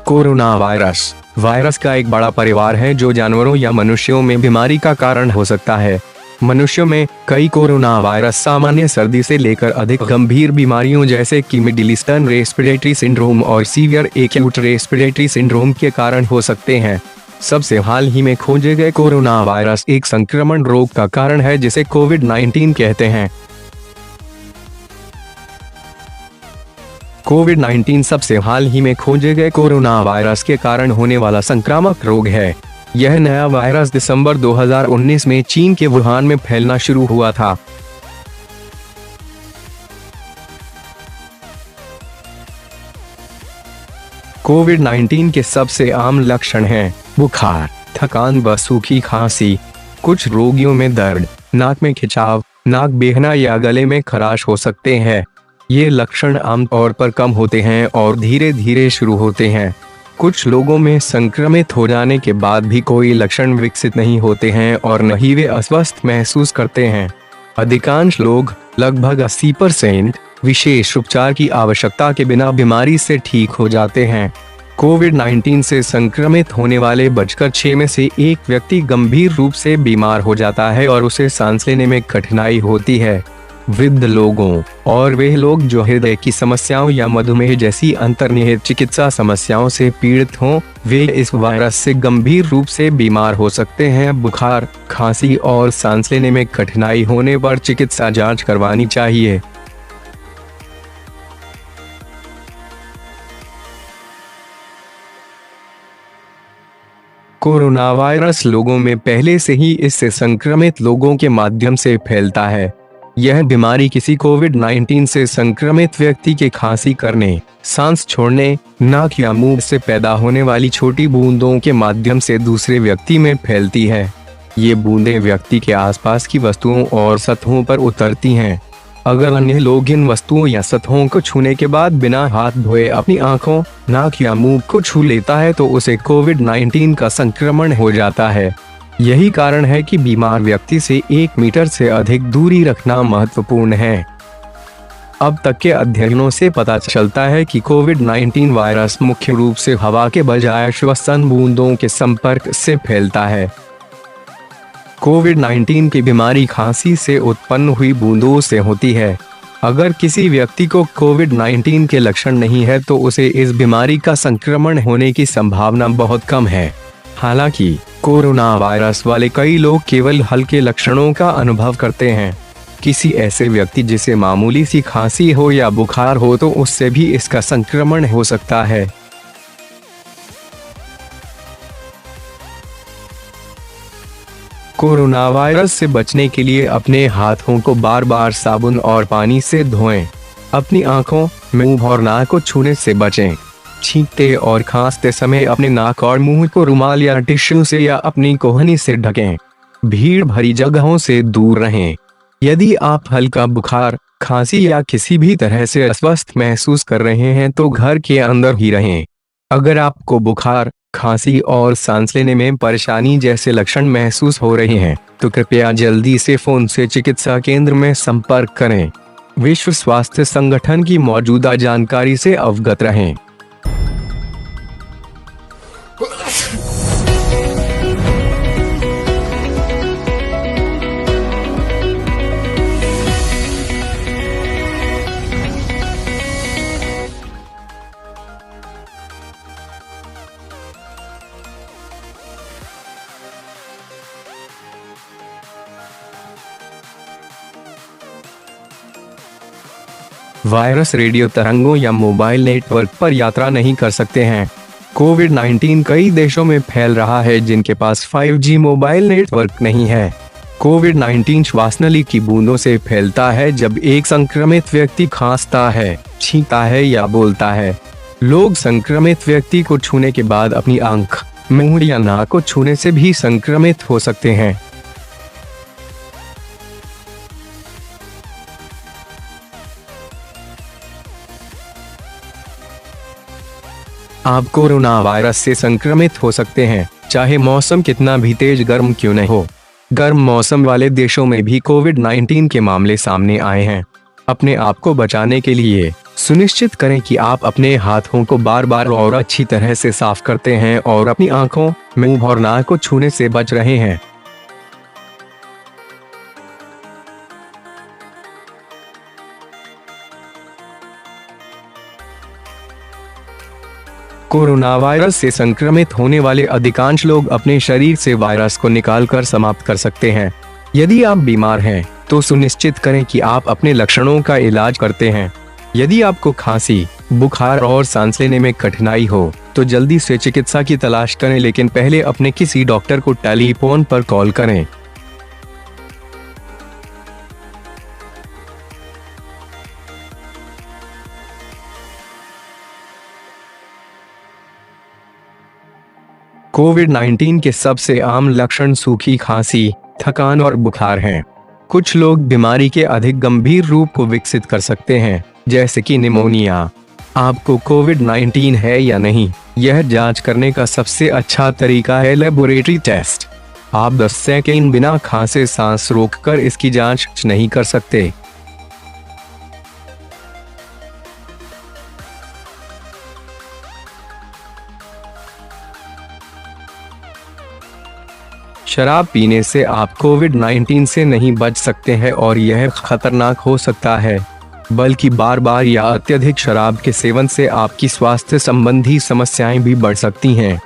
Corona virus virus का एक बड़ा परिवार है जो जानवरों या मनुष्यों में बीमारी का कारण हो सकता है। मनुष्यों में कई कोरोना वायरस सामान्य सर्दी से लेकर अधिक गंभीर बीमारियों जैसे कि मिडिल ईस्टर्न रेस्पिरेटरी सिंड्रोम और सीवियर एक्यूट रेस्पिरेटरी सिंड्रोम के कारण हो सकते हैं। सबसे हाल ही में खोजे गए कोरोना वायरस एक संक्रमण रोग का कारण है जिसे कोविड-19 कहते हैं। कोविड-19 सबसे हाल ही में खोजे गए कोरोना वायरस के कारण होने वाला संक्रामक रोग है। यह नया वायरस दिसंबर 2019 में चीन के वुहान में फैलना शुरू हुआ था। कोविड-19 के सबसे आम लक्षण हैं बुखार, थकान व सूखी खांसी। कुछ रोगियों में दर्द, नाक में खिंचाव, नाक बेहना या गले में खराश हो सकते हैं। ये लक्षण आमतौर पर कम होते हैं और धीरे धीरे शुरू होते हैं। कुछ लोगों में संक्रमित हो जाने के बाद भी कोई लक्षण विकसित नहीं होते हैं और न ही वे अस्वस्थ महसूस करते हैं। अधिकांश लोग, लगभग 80%, विशेष उपचार की आवश्यकता के बिना बीमारी से ठीक हो जाते हैं। कोविड-19 से संक्रमित होने वाले बचकर 6 में से एक व्यक्ति गंभीर रूप से बीमार हो जाता है और उसे सांस लेने में कठिनाई होती है। वृद्ध लोगों और वे लोग जो हृदय की समस्याओं या मधुमेह जैसी अंतर्निहित चिकित्सा समस्याओं से पीड़ित हों, वे इस वायरस से गंभीर रूप से बीमार हो सकते हैं। बुखार, खांसी और सांस लेने में कठिनाई होने पर चिकित्सा जांच करवानी चाहिए। कोरोना वायरस लोगों में पहले से ही इससे संक्रमित लोगों के माध्यम से फैलता है। यह बीमारी किसी कोविड-19 से संक्रमित व्यक्ति के खांसी करने, सांस छोड़ने, नाक या मुंह से पैदा होने वाली छोटी बूंदों के माध्यम से दूसरे व्यक्ति में फैलती है। ये बूंदें व्यक्ति के आसपास की वस्तुओं और सतहों पर उतरती हैं। अगर अन्य लोग इन वस्तुओं या सतहों को छूने के बाद बिना हाथ धोए अपनी आंखों, नाक या मुंह को छू लेता है तो उसे कोविड-19 का संक्रमण हो जाता है। यही कारण है कि बीमार व्यक्ति से 1 मीटर से अधिक दूरी रखना महत्वपूर्ण है। अब तक के अध्ययनों से पता चलता है कि कोविड-19 वायरस मुख्य रूप से हवा के बजाय श्वसन बूंदों के संपर्क से फैलता है। कोविड-19 की बीमारी खांसी से उत्पन्न हुई बूंदों से होती है। अगर किसी व्यक्ति को कोविड-19 के लक्षण नहीं है तो उसे इस बीमारी का संक्रमण होने की संभावना बहुत कम है। हालांकि कोरोना वायरस वाले कई लोग केवल हल्के लक्षणों का अनुभव करते हैं। किसी ऐसे व्यक्ति जिसे मामूली सी खांसी हो या बुखार हो तो उससे भी इसका संक्रमण हो सकता है। कोरोना वायरस से बचने के लिए अपने हाथों को बार बार साबुन और पानी से धोएं। अपनी आंखों, मुंह और नाक को छूने से बचें। छींकते और खांसते समय अपने नाक और मुंह को रुमाल या टिश्यू से या अपनी कोहनी से ढकें। भीड़ भरी जगहों से दूर रहें। यदि आप हल्का बुखार, खांसी या किसी भी तरह से अस्वस्थ महसूस कर रहे हैं तो घर के अंदर ही रहें। अगर आपको बुखार, खांसी और सांस लेने में परेशानी जैसे लक्षण महसूस हो रहे हैं तो कृपया जल्दी से फोन से चिकित्सा केंद्र में संपर्क करें। विश्व स्वास्थ्य संगठन की मौजूदा जानकारी से अवगत रहें। वायरस रेडियो तरंगों या मोबाइल नेटवर्क पर यात्रा नहीं कर सकते हैं। कोविड-19 कई देशों में फैल रहा है जिनके पास 5G मोबाइल नेटवर्क नहीं है। कोविड-19 श्वासनली की बूंदों से फैलता है जब एक संक्रमित व्यक्ति खांसता है, छींकता है या बोलता है। लोग संक्रमित व्यक्ति को छूने के बाद अपनी आंख, मुंह या नाक को छूने से भी संक्रमित हो सकते हैं। आप कोरोना वायरस से संक्रमित हो सकते हैं, चाहे मौसम कितना भी तेज गर्म क्यों न हो। गर्म मौसम वाले देशों में भी कोविड-19 के मामले सामने आए हैं। अपने आप को बचाने के लिए सुनिश्चित करें कि आप अपने हाथों को बार बार और अच्छी तरह से साफ करते हैं और अपनी आंखों, मुंह और नाक को छूने से बच रहे हैं। कोरोना वायरस से संक्रमित होने वाले अधिकांश लोग अपने शरीर से वायरस को निकालकर समाप्त कर सकते हैं। यदि आप बीमार हैं, तो सुनिश्चित करें कि आप अपने लक्षणों का इलाज करते हैं। यदि आपको खांसी, बुखार और सांस लेने में कठिनाई हो, तो जल्दी से चिकित्सा की तलाश करें, लेकिन पहले अपने किसी डॉक्टर को टेलीफोन पर कॉल करें। कोविड-19 के सबसे आम लक्षण सूखी खांसी, थकान और बुखार हैं। कुछ लोग बीमारी के अधिक गंभीर रूप को विकसित कर सकते हैं, जैसे कि निमोनिया। आपको कोविड-19 है या नहीं, यह जांच करने का सबसे अच्छा तरीका है लेबोरेटरी टेस्ट। आप 10 सेकंड बिना खांसे सांस रोककर इसकी जांच नहीं कर सकते। शराब पीने से आप कोविड-19 से नहीं बच सकते हैं और यह खतरनाक हो सकता है, बल्कि बार बार या अत्यधिक शराब के सेवन से आपकी स्वास्थ्य संबंधी समस्याएं भी बढ़ सकती हैं।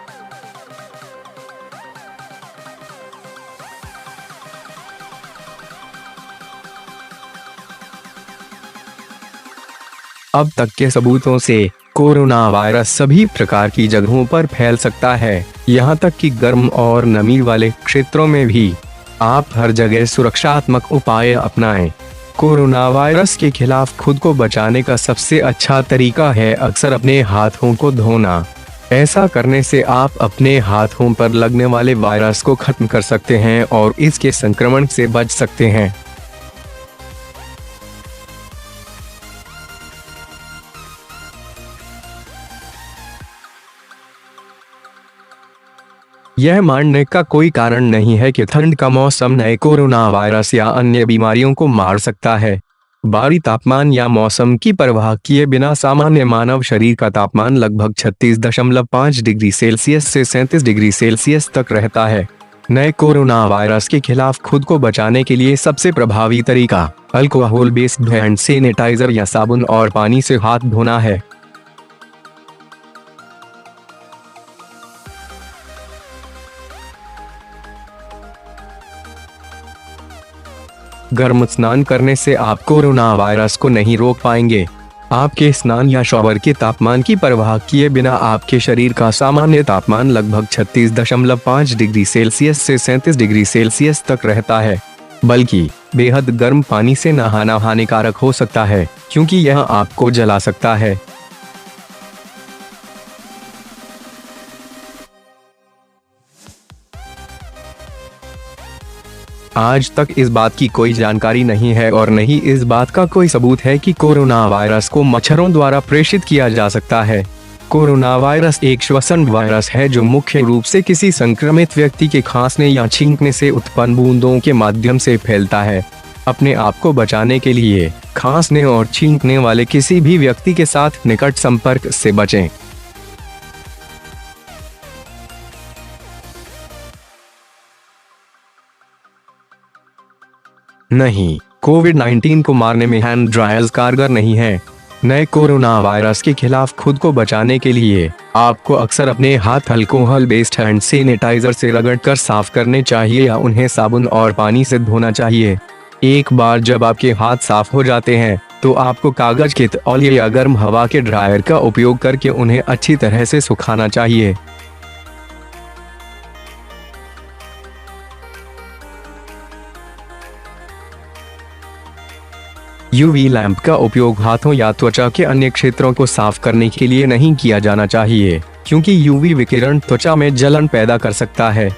अब तक के सबूतों से कोरोना वायरस सभी प्रकार की जगहों पर फैल सकता है, यहाँ तक कि गर्म और नमी वाले क्षेत्रों में भी। आप हर जगह सुरक्षात्मक उपाय अपनाएं। कोरोना वायरस के खिलाफ खुद को बचाने का सबसे अच्छा तरीका है अक्सर अपने हाथों को धोना। ऐसा करने से आप अपने हाथों पर लगने वाले वायरस को खत्म कर सकते हैं और इसके संक्रमण से बच सकते हैं। यह मानने का कोई कारण नहीं है कि ठंड का मौसम नए कोरोना वायरस या अन्य बीमारियों को मार सकता है। बाहरी तापमान या मौसम की परवाह किए बिना सामान्य मानव शरीर का तापमान लगभग 36.5 डिग्री सेल्सियस से 37 डिग्री सेल्सियस तक रहता है। नए कोरोना वायरस के खिलाफ खुद को बचाने के लिए सबसे प्रभावी तरीका अल्कोहल बेस्ड हैंड सैनिटाइजर या साबुन और पानी से हाथ धोना है। गर्म स्नान करने से आप कोरोना वायरस को नहीं रोक पाएंगे। आपके स्नान या शॉवर के तापमान की परवाह किए बिना आपके शरीर का सामान्य तापमान लगभग 36.5 डिग्री सेल्सियस से 37 डिग्री सेल्सियस तक रहता है। बल्कि बेहद गर्म पानी से नहाना हानिकारक हो सकता है, क्योंकि यह आपको जला सकता है। आज तक इस बात की कोई जानकारी नहीं है और न ही इस बात का कोई सबूत है कि कोरोना वायरस को मच्छरों द्वारा प्रेषित किया जा सकता है। कोरोना वायरस एक श्वसन वायरस है जो मुख्य रूप से किसी संक्रमित व्यक्ति के खांसने या छींकने से उत्पन्न बूंदों के माध्यम से फैलता है। अपने आप को बचाने के लिए खांसने और छींकने वाले किसी भी व्यक्ति के साथ निकट संपर्क से बचें। नहीं, कोविड-19 को मारने में हैंड ड्रायर्स कारगर नहीं है। नए कोरोना वायरस के खिलाफ खुद को बचाने के लिए आपको अक्सर अपने हाथ अल्कोहल बेस्ड हैंड सैनिटाइजर से रगड़कर साफ करने चाहिए या उन्हें साबुन और पानी से धोना चाहिए। एक बार जब आपके हाथ साफ हो जाते हैं, तो आपको कागज के तौलिए या गर्म हवा के ड्रायर का उपयोग करके उन्हें अच्छी तरह से सुखाना चाहिए। यूवी लैंप का उपयोग हाथों या त्वचा के अन्य क्षेत्रों को साफ करने के लिए नहीं किया जाना चाहिए, क्योंकि यूवी विकिरण त्वचा में जलन पैदा कर सकता है।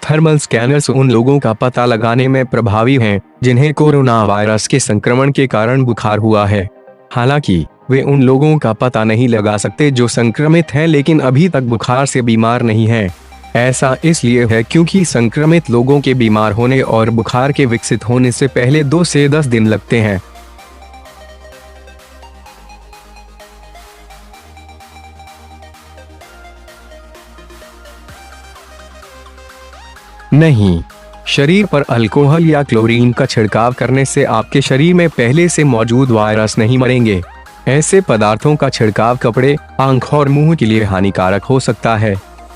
थर्मल स्कैनर्स उन लोगों का पता लगाने में प्रभावी हैं जिन्हें कोरोना वायरस के संक्रमण के कारण बुखार हुआ है। हालांकि वे उन लोगों का पता नहीं लगा सकते जो संक्रमित हैं लेकिन अभी तक बुखार से बीमार नहीं हैं। ऐसा इसलिए है क्योंकि संक्रमित लोगों के बीमार होने और बुखार के विकसित होने से पहले 2 से 10 दिन लगते हैं। नहीं, शरीर पर अल्कोहल या क्लोरीन का छिड़काव करने से आपके शरीर में पहले से मौजूद वायरस नहीं मरेंगे। ऐसे पदार्थों का छिड़काव कपड़े, आंख और मुंह के लिए हानिकारक हो सकता है।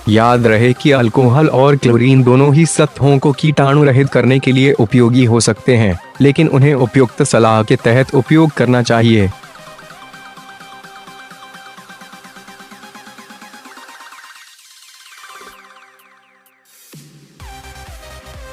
याद रहे कि अल्कोहल और क्लोरीन दोनों ही सतहों को कीटाणु रहित करने के लिए उपयोगी हो सकते हैं, लेकिन उन्हें उपयुक्त सलाह के तहत उपयोग करना चाहिए।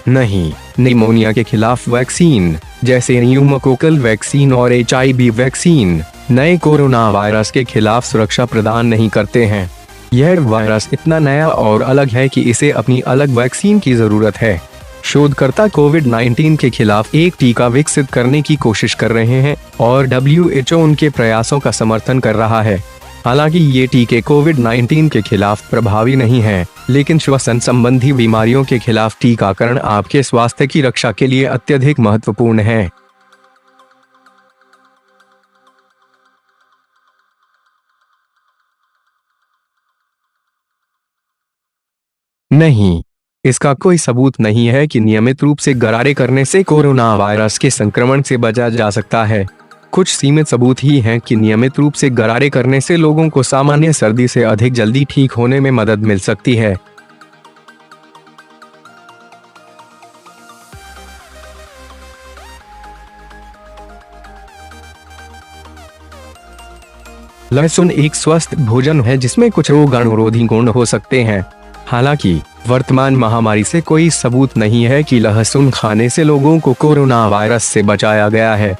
नहीं, निमोनिया के खिलाफ वैक्सीन जैसे न्यूमोकोकल वैक्सीन और HIV वैक्सीन नए कोरोना वायरस के खिलाफ सुरक्षा प्रदान नहीं करते हैं। यह वायरस इतना नया और अलग है कि इसे अपनी अलग वैक्सीन की जरूरत है। शोधकर्ता कोविड-19 के खिलाफ एक टीका विकसित करने की कोशिश कर रहे हैं और WHO उनके प्रयासों का समर्थन कर रहा है। हालांकि ये टीके कोविड-19 के खिलाफ प्रभावी नहीं हैं, लेकिन श्वसन संबंधी बीमारियों के खिलाफ टीकाकरण आपके स्वास्थ्य की रक्षा के लिए अत्यधिक महत्वपूर्ण है। नहीं, इसका कोई सबूत नहीं है कि नियमित रूप से गरारे करने से कोरोना वायरस के संक्रमण से बचा जा सकता है। कुछ सीमित सबूत ही हैं कि नियमित रूप से गरारे करने से लोगों को सामान्य सर्दी से अधिक जल्दी ठीक होने में मदद मिल सकती है। लहसुन एक स्वस्थ भोजन है जिसमें कुछ रोगाणुरोधी गुण हो सकते हैं। हालांकि वर्तमान महामारी से कोई सबूत नहीं है कि लहसुन खाने से लोगों को कोरोना वायरस से बचाया गया है।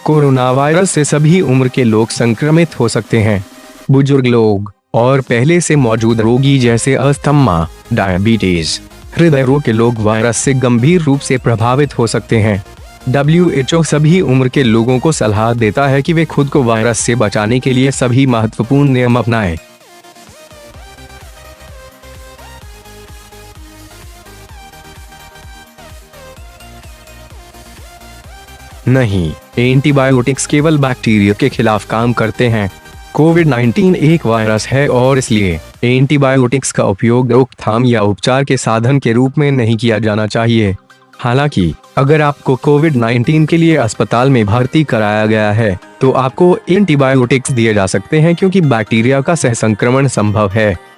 कोरोना वायरस से सभी उम्र के लोग संक्रमित हो सकते हैं। बुजुर्ग लोग और पहले से मौजूद रोगी जैसे अस्थमा, डायबिटीज, हृदय रोग के लोग वायरस से गंभीर रूप से प्रभावित हो सकते हैं। WHO सभी उम्र के लोगों को सलाह देता है कि वे खुद को वायरस से बचाने के लिए सभी महत्वपूर्ण नियम अपनाएं। नहीं, एंटीबायोटिक्स केवल बैक्टीरिया के खिलाफ काम करते हैं। कोविड-19 एक वायरस है और इसलिए एंटीबायोटिक्स का उपयोग रोकथाम या उपचार के साधन के रूप में नहीं किया जाना चाहिए। हालांकि अगर आपको कोविड-19 के लिए अस्पताल में भर्ती कराया गया है, तो आपको एंटीबायोटिक्स दिए जा सकते हैं क्योंकि बैक्टीरिया का सहसंक्रमण संभव है।